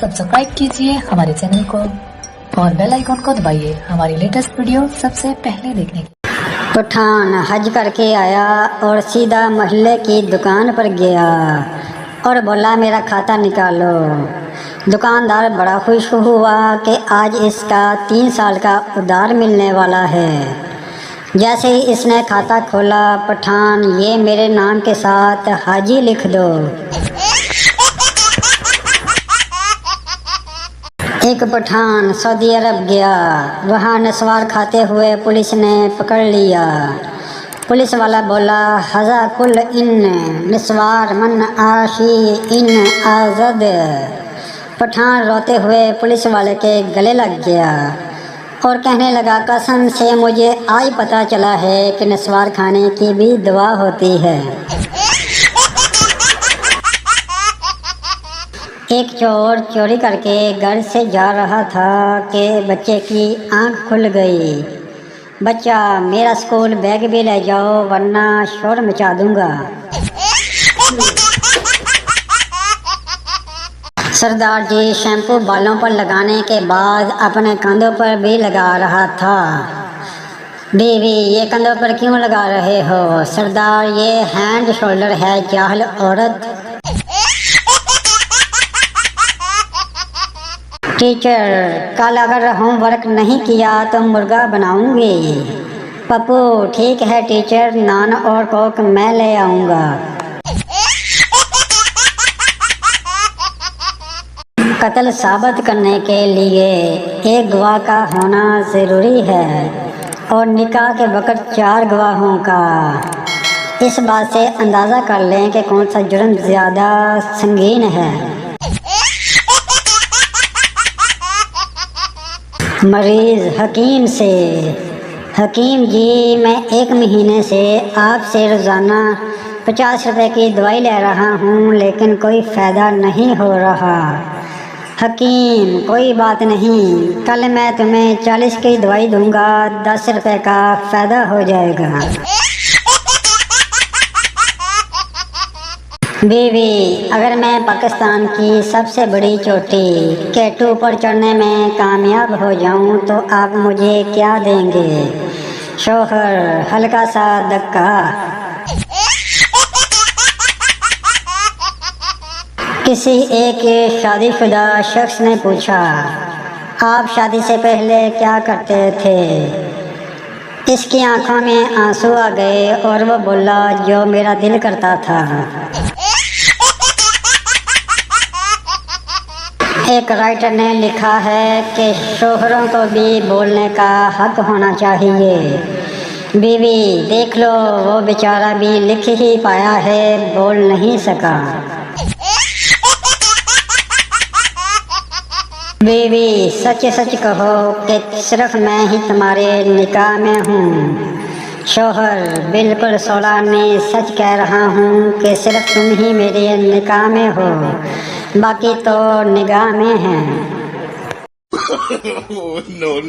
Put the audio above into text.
Subscribe कीजिए हमारे channel को और बेल आइकॉन को दबाइए हमारी लेटेस्ट वीडियो सबसे पहले देखने के लिए। पठान हज करके आया और सीधा मोहल्ले की दुकान पर गया और बोला मेरा खाता निकालो। दुकानदार बड़ा खुश हुआ कि आज इसका 3 साल का उधार मिलने वाला है। जैसे ही इसने खाता खोला, पठान ये मेरे नाम के साथ हाजी लिख दो। एक पठान सऊदी अरब गया, वहाँ नस्वार खाते हुए पुलिस ने पकड़ लिया। पुलिस वाला बोला हज़ा कुल इन नस्वार मन आशी इन आज़द। पठान रोते हुए पुलिस वाले के गले लग गया और कहने लगा कसम से मुझे आज पता चला है कि नस्वार खाने की भी दुआ होती है। एक चोर चोरी करके घर से जा रहा था कि बच्चे की आंख खुल गई। बच्चा मेरा स्कूल बैग भी ले जाओ वरना शोर मचा दूंगा। सरदार जी शैम्पू बालों पर लगाने के बाद अपने कंधों पर भी लगा रहा था। बीवी ये कंधों पर क्यों लगा रहे हो? सरदार ये हैंड शोल्डर है जाहल औरत। टीचर कल अगर होमवर्क नहीं किया तो मुर्गा बनाऊंगी। पप्पू ठीक है टीचर, नान और कोक मैं ले आऊंगा। कत्ल साबित करने के लिए एक गवाह का होना ज़रूरी है और निकाह के वक़्त 4 गवाहों का। इस बात से अंदाज़ा कर लें कि कौन सा जुर्म ज़्यादा संगीन है। मरीज़ हकीम से, हकीम जी मैं 1 महीने से आपसे रोज़ाना 50 रुपए की दवाई ले रहा हूँ लेकिन कोई फ़ायदा नहीं हो रहा। हकीम कोई बात नहीं, कल मैं तुम्हें 40 की दवाई दूंगा, 10 रुपए का फ़ायदा हो जाएगा। बीवी अगर मैं पाकिस्तान की सबसे बड़ी चोटी K2 पर चढ़ने में कामयाब हो जाऊं तो आप मुझे क्या देंगे? शौहर हल्का सा धक्का। किसी एक शादीशुदा शख्स ने पूछा आप शादी से पहले क्या करते थे? इसकी आंखों में आंसू आ गए और वो बोला जो मेरा दिल करता था। एक राइटर ने लिखा है कि शोहरों को भी बोलने का हक होना चाहिए। बीवी देख लो वो बेचारा भी लिख ही पाया है, बोल नहीं सका। बीवी सच सच कहो कि सिर्फ मैं ही तुम्हारे निकाह में हूँ। शौहर बिल्कुल सोलाने सच कह रहा हूँ कि सिर्फ तुम ही मेरे निकाह में हो, बाकी तो निगाह में हैं। no.